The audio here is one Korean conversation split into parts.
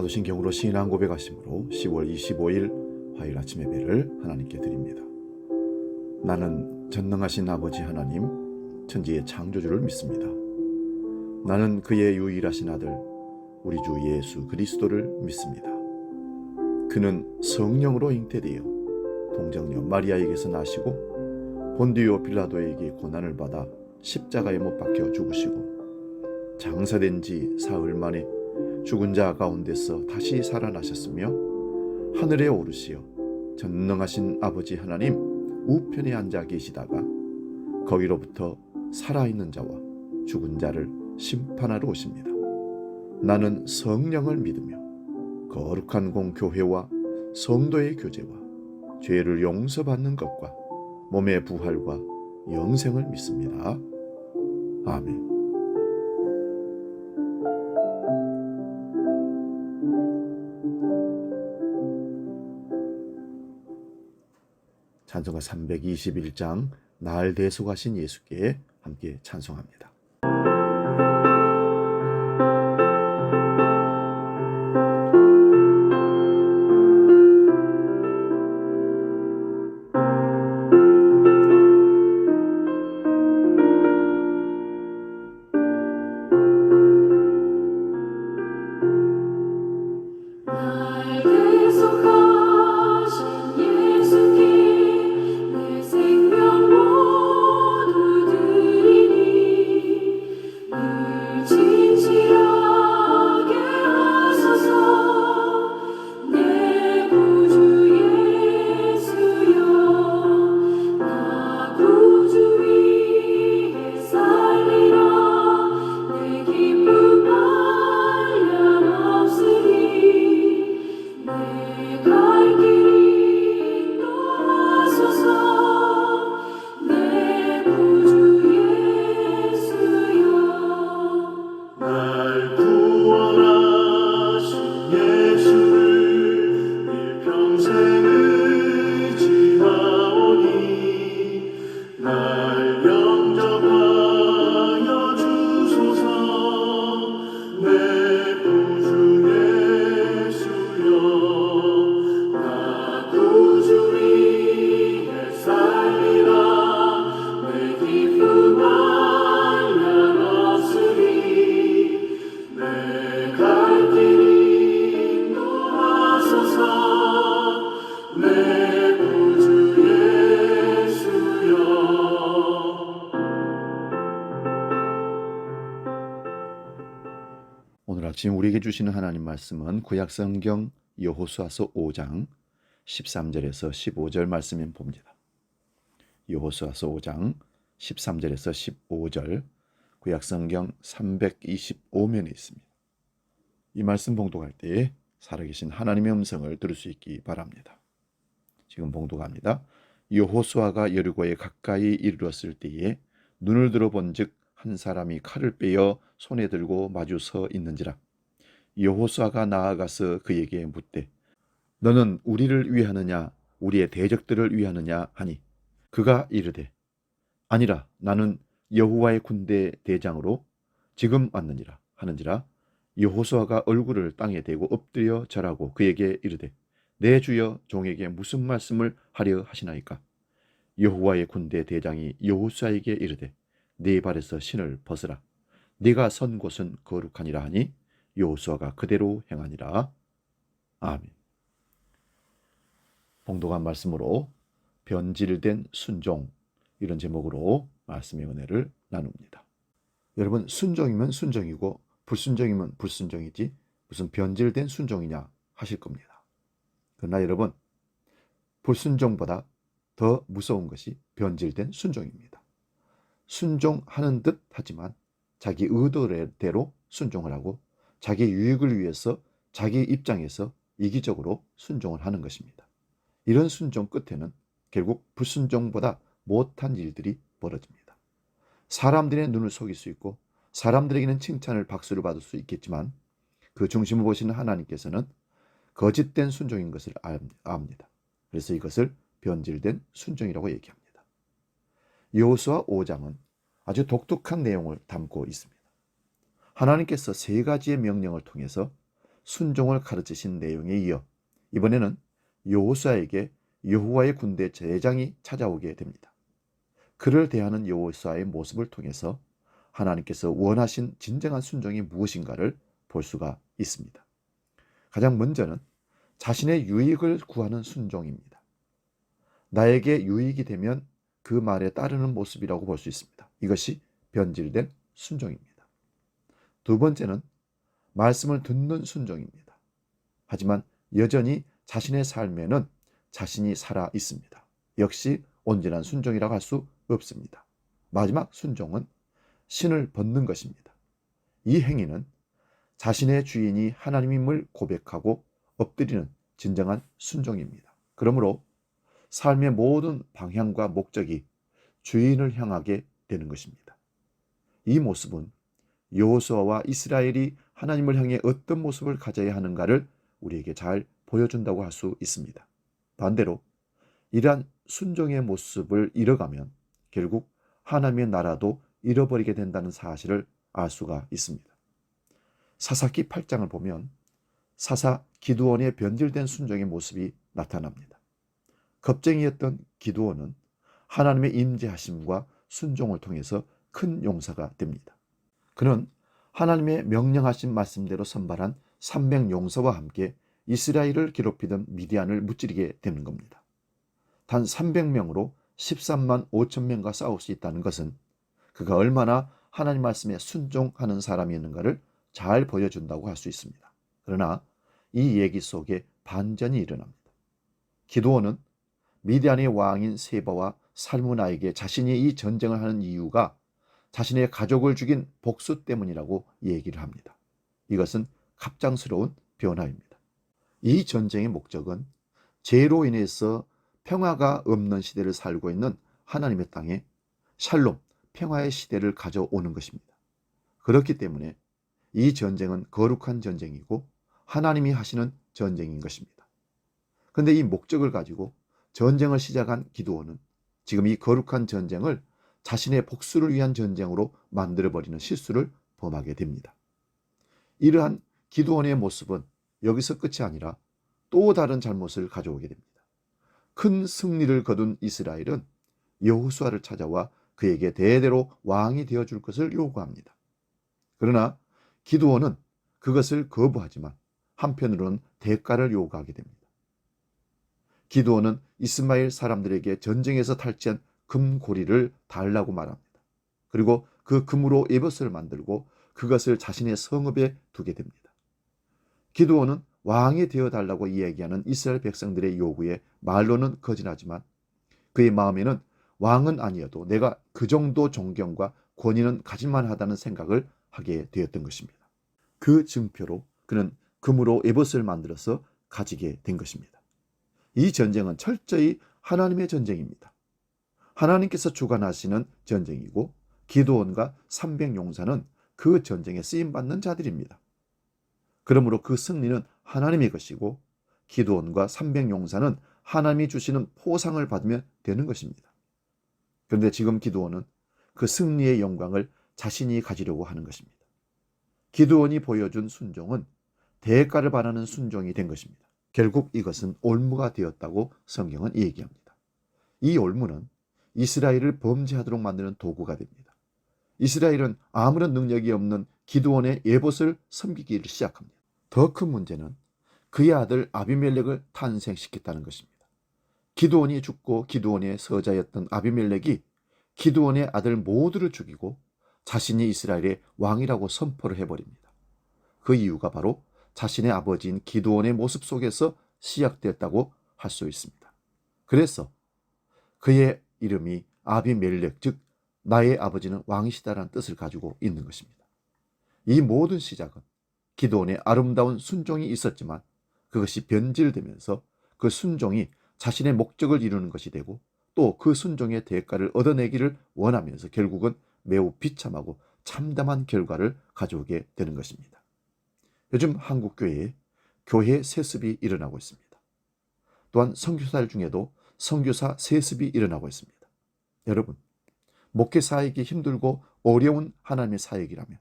사도신경으로 신앙 고백하심으로 10월 25일 화요일 아침 예배를 하나님께 드립니다. 나는 전능하신 아버지 하나님, 천지의 창조주를 믿습니다. 나는 그의 유일하신 아들, 우리 주 예수 그리스도를 믿습니다. 그는 성령으로 잉태되어 동정녀 마리아에게서 나시고 본디오 빌라도에게 고난을 받아 십자가에 못 박혀 죽으시고 장사된 지 사흘 만에 죽은 자 가운데서 다시 살아나셨으며 하늘에 오르시어 전능하신 아버지 하나님 우편에 앉아 계시다가 거기로부터 살아있는 자와 죽은 자를 심판하러 오십니다. 나는 성령을 믿으며 거룩한 공교회와 성도의 교제와 죄를 용서받는 것과 몸의 부활과 영생을 믿습니다. 아멘. 찬송가 321장 날 대속하신 예수께 함께 찬송합니다. 오늘 아침 우리에게 주시는 하나님 말씀은 구약성경 여호수아서 5장 13절에서 15절 말씀인 봅니다. 여호수아서 5장 13절에서 15절 구약성경 325면에 있습니다. 이 말씀 봉독할 때에 살아계신 하나님의 음성을 들을 수 있기 바랍니다. 지금 봉독합니다. 여호수아가 여리고에 가까이 이르렀을 때에 눈을 들어본즉 한 사람이 칼을 빼어 손에 들고 마주 서 있는지라. 여호수아가 나아가서 그에게 묻되 너는 우리를 위하느냐 우리의 대적들을 위하느냐 하니 그가 이르되 아니라 나는 여호와의 군대 대장으로 지금 왔느니라 하는지라. 여호수아가 얼굴을 땅에 대고 엎드려 절하고 그에게 이르되 내 주여 종에게 무슨 말씀을 하려 하시나이까. 여호와의 군대 대장이 여호수아에게 이르되 네 발에서 신을 벗으라. 네가 선 곳은 거룩하니라 하니 여호수아가 그대로 행하니라. 아멘. 봉독한 말씀으로 변질된 순종, 이런 제목으로 말씀의 은혜를 나눕니다. 여러분, 순종이면 순종이고 불순종이면 불순종이지 무슨 변질된 순종이냐 하실 겁니다. 그러나 여러분, 불순종보다 더 무서운 것이 변질된 순종입니다. 순종하는 듯 하지만 자기 의도대로 순종을 하고 자기 유익을 위해서 자기 입장에서 이기적으로 순종을 하는 것입니다. 이런 순종 끝에는 결국 불순종보다 못한 일들이 벌어집니다. 사람들의 눈을 속일 수 있고 사람들에게는 칭찬을 박수를 받을 수 있겠지만 그 중심을 보시는 하나님께서는 거짓된 순종인 것을 압니다. 그래서 이것을 변질된 순종이라고 얘기합니다. 여호수아 5장은 아주 독특한 내용을 담고 있습니다. 하나님께서 세 가지의 명령을 통해서 순종을 가르치신 내용에 이어 이번에는 여호수아에게 여호와의 군대 제장이 찾아오게 됩니다. 그를 대하는 여호수아의 모습을 통해서 하나님께서 원하신 진정한 순종이 무엇인가를 볼 수가 있습니다. 가장 먼저는 자신의 유익을 구하는 순종입니다. 나에게 유익이 되면 그 말에 따르는 모습이라고 볼 수 있습니다. 이것이 변질된 순종입니다. 두 번째는 말씀을 듣는 순종입니다. 하지만 여전히 자신의 삶에는 자신이 살아 있습니다. 역시 온전한 순종이라고 할 수 없습니다. 마지막 순종은 신을 벗는 것입니다. 이 행위는 자신의 주인이 하나님임을 고백하고 엎드리는 진정한 순종입니다. 그러므로 삶의 모든 방향과 목적이 주인을 향하게 되는 것입니다. 이 모습은 여호수아와 이스라엘이 하나님을 향해 어떤 모습을 가져야 하는가를 우리에게 잘 보여준다고 할 수 있습니다. 반대로 이러한 순종의 모습을 잃어가면 결국 하나님의 나라도 잃어버리게 된다는 사실을 알 수가 있습니다. 사사기 8장을 보면 사사 기드온의 변질된 순종의 모습이 나타납니다. 겁쟁이였던 기드온은 하나님의 임재하심과 순종을 통해서 큰 용사가 됩니다. 그는 하나님의 명령하신 말씀대로 선발한 300용사와 함께 이스라엘을 괴롭히던 미디안을 무찌르게 되는 겁니다. 단 300명으로 13만 5천 명과 싸울 수 있다는 것은 그가 얼마나 하나님 말씀에 순종하는 사람이었는가를 잘 보여준다고 할 수 있습니다. 그러나 이 얘기 속에 반전이 일어납니다. 기드온은 미디안의 왕인 세바와 살무나에게 자신이 이 전쟁을 하는 이유가 자신의 가족을 죽인 복수 때문이라고 얘기를 합니다. 이것은 갑작스러운 변화입니다. 이 전쟁의 목적은 죄로 인해서 평화가 없는 시대를 살고 있는 하나님의 땅에 샬롬, 평화의 시대를 가져오는 것입니다. 그렇기 때문에 이 전쟁은 거룩한 전쟁이고 하나님이 하시는 전쟁인 것입니다. 그런데 이 목적을 가지고 전쟁을 시작한 기드온은 지금 이 거룩한 전쟁을 자신의 복수를 위한 전쟁으로 만들어버리는 실수를 범하게 됩니다. 이러한 기드온의 모습은 여기서 끝이 아니라 또 다른 잘못을 가져오게 됩니다. 큰 승리를 거둔 이스라엘은 여호수아를 찾아와 그에게 대대로 왕이 되어줄 것을 요구합니다. 그러나 기드온은 그것을 거부하지만 한편으로는 대가를 요구하게 됩니다. 기드온은 이스마엘 사람들에게 전쟁에서 탈취한 금고리를 달라고 말합니다. 그리고 그 금으로 에봇을 만들고 그것을 자신의 성읍에 두게 됩니다. 기드온은 왕이 되어달라고 이야기하는 이스라엘 백성들의 요구에 말로는 거절하지만 그의 마음에는 왕은 아니어도 내가 그 정도 존경과 권위는 가질만 하다는 생각을 하게 되었던 것입니다. 그 증표로 그는 금으로 에봇을 만들어서 가지게 된 것입니다. 이 전쟁은 철저히 하나님의 전쟁입니다. 하나님께서 주관하시는 전쟁이고 기드온과 300용사는 그 전쟁에 쓰임받는 자들입니다. 그러므로 그 승리는 하나님의 것이고 기드온과 300용사는 하나님이 주시는 포상을 받으면 되는 것입니다. 그런데 지금 기드온은 그 승리의 영광을 자신이 가지려고 하는 것입니다. 기드온이 보여준 순종은 대가를 바라는 순종이 된 것입니다. 결국 이것은 올무가 되었다고 성경은 얘기합니다. 이 올무는 이스라엘을 범죄하도록 만드는 도구가 됩니다. 이스라엘은 아무런 능력이 없는 기드온의 에봇을 섬기기를 시작합니다. 더 큰 문제는 그의 아들 아비멜렉을 탄생시켰다는 것입니다. 기드온이 죽고 기드온의 서자였던 아비멜렉이 기드온의 아들 모두를 죽이고 자신이 이스라엘의 왕이라고 선포를 해버립니다. 그 이유가 바로 자신의 아버지인 기드온의 모습 속에서 시작되었다고 할 수 있습니다. 그래서 그의 이름이 아비멜렉, 즉 나의 아버지는 왕이시다라는 뜻을 가지고 있는 것입니다. 이 모든 시작은 기드온의 아름다운 순종이 있었지만 그것이 변질되면서 그 순종이 자신의 목적을 이루는 것이 되고 또 그 순종의 대가를 얻어내기를 원하면서 결국은 매우 비참하고 참담한 결과를 가져오게 되는 것입니다. 요즘 한국 교회에 교회 세습이 일어나고 있습니다. 또한 선교사들 중에도 선교사 세습이 일어나고 있습니다. 여러분, 목회 사역이 힘들고 어려운 하나님의 사역이라면,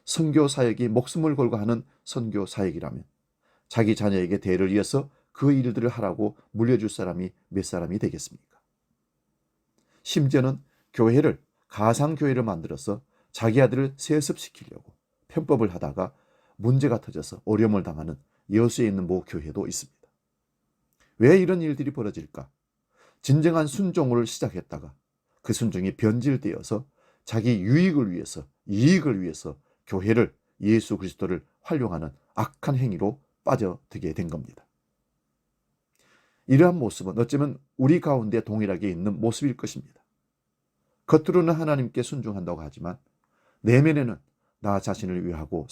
선교 사역이 목숨을 걸고 하는 선교 사역이라면 자기 자녀에게 대를 이어서 그 일들을 하라고 물려줄 사람이 몇 사람이 되겠습니까? 심지어는 교회를 가상교회를 만들어서 자기 아들을 세습시키려고 편법을 하다가 문제가 터져서 어려움을 당하는 여수에 있는 모 교회도 있습니다. 왜 이런 일들이 벌어질까? 진정한 순종을 시작했다가 그 순종이 변질되어서 자기 유익을 위해서, 이익을 위해서 교회를, 예수 그리스도를 활용하는 악한 행위로 빠져들게 된 겁니다. 이러한 모습은 어쩌면 우리 가운데 동일하게 있는 모습일 것입니다. 겉으로는 하나님께 순종한다고 하지만 내면에는 나 자신을 위하고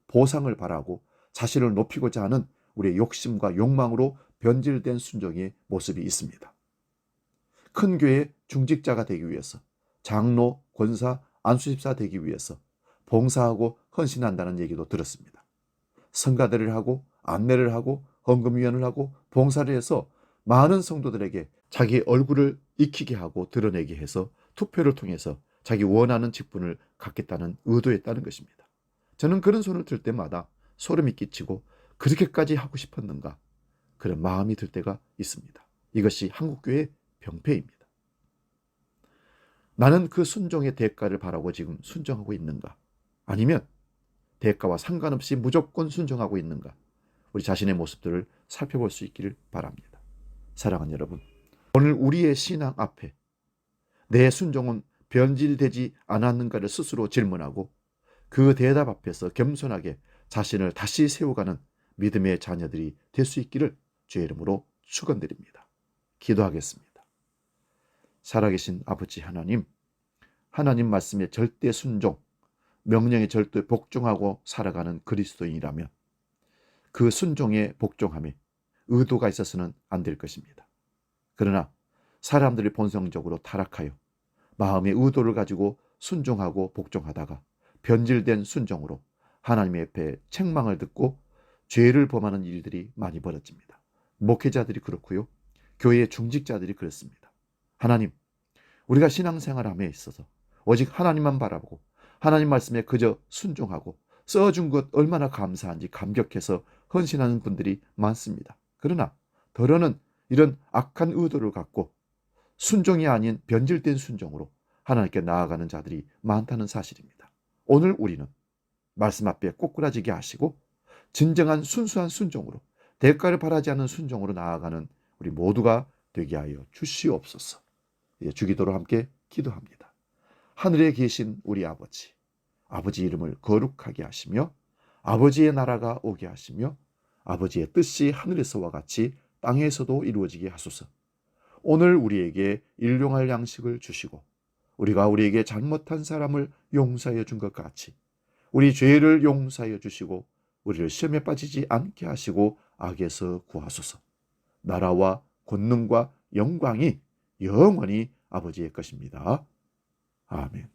보상을 바라고 자신을 높이고자 하는 우리의 욕심과 욕망으로 변질된 순종의 모습이 있습니다. 큰 교회의 중직자가 되기 위해서, 장로, 권사, 안수집사 되기 위해서 봉사하고 헌신한다는 얘기도 들었습니다. 성가대를 하고 안내를 하고 헌금위원을 하고 봉사를 해서 많은 성도들에게 자기 얼굴을 익히게 하고 드러내게 해서 투표를 통해서 자기 원하는 직분을 갖겠다는 의도였다는 것입니다. 저는 그런 손을 들 때마다 소름이 끼치고 그렇게까지 하고 싶었는가 그런 마음이 들 때가 있습니다. 이것이 한국교회의 병폐입니다. 나는 그 순종의 대가를 바라고 지금 순종하고 있는가? 아니면 대가와 상관없이 무조건 순종하고 있는가? 우리 자신의 모습들을 살펴볼 수 있기를 바랍니다. 사랑하는 여러분, 오늘 우리의 신앙 앞에 내 순종은 변질되지 않았는가를 스스로 질문하고 그 대답 앞에서 겸손하게 자신을 다시 세워가는 믿음의 자녀들이 될 수 있기를 주의 이름으로 축원드립니다. 기도하겠습니다. 살아계신 아버지 하나님, 하나님 말씀의 절대 순종, 명령에 절대 복종하고 살아가는 그리스도인이라면 그 순종에 복종함에 의도가 있어서는 안 될 것입니다. 그러나 사람들이 본성적으로 타락하여 마음의 의도를 가지고 순종하고 복종하다가 변질된 순종으로 하나님의 앞에 책망을 듣고 죄를 범하는 일들이 많이 벌어집니다. 목회자들이 그렇고요. 교회의 중직자들이 그렇습니다. 하나님, 우리가 신앙생활함에 있어서 오직 하나님만 바라보고 하나님 말씀에 그저 순종하고 써준 것 얼마나 감사한지 감격해서 헌신하는 분들이 많습니다. 그러나 더러는 이런 악한 의도를 갖고 순종이 아닌 변질된 순종으로 하나님께 나아가는 자들이 많다는 사실입니다. 오늘 우리는 말씀 앞에 꼬꾸라지게 하시고 진정한 순수한 순종으로 대가를 바라지 않는 순종으로 나아가는 우리 모두가 되게 하여 주시옵소서. 주기도로 함께 기도합니다. 하늘에 계신 우리 아버지, 아버지 이름을 거룩하게 하시며 아버지의 나라가 오게 하시며 아버지의 뜻이 하늘에서와 같이 땅에서도 이루어지게 하소서. 오늘 우리에게 일용할 양식을 주시고 우리가 우리에게 잘못한 사람을 용서하여 준 것 같이 우리 죄를 용서하여 주시고 우리를 시험에 빠지지 않게 하시고 악에서 구하소서. 나라와 권능과 영광이 영원히 아버지의 것입니다. 아멘.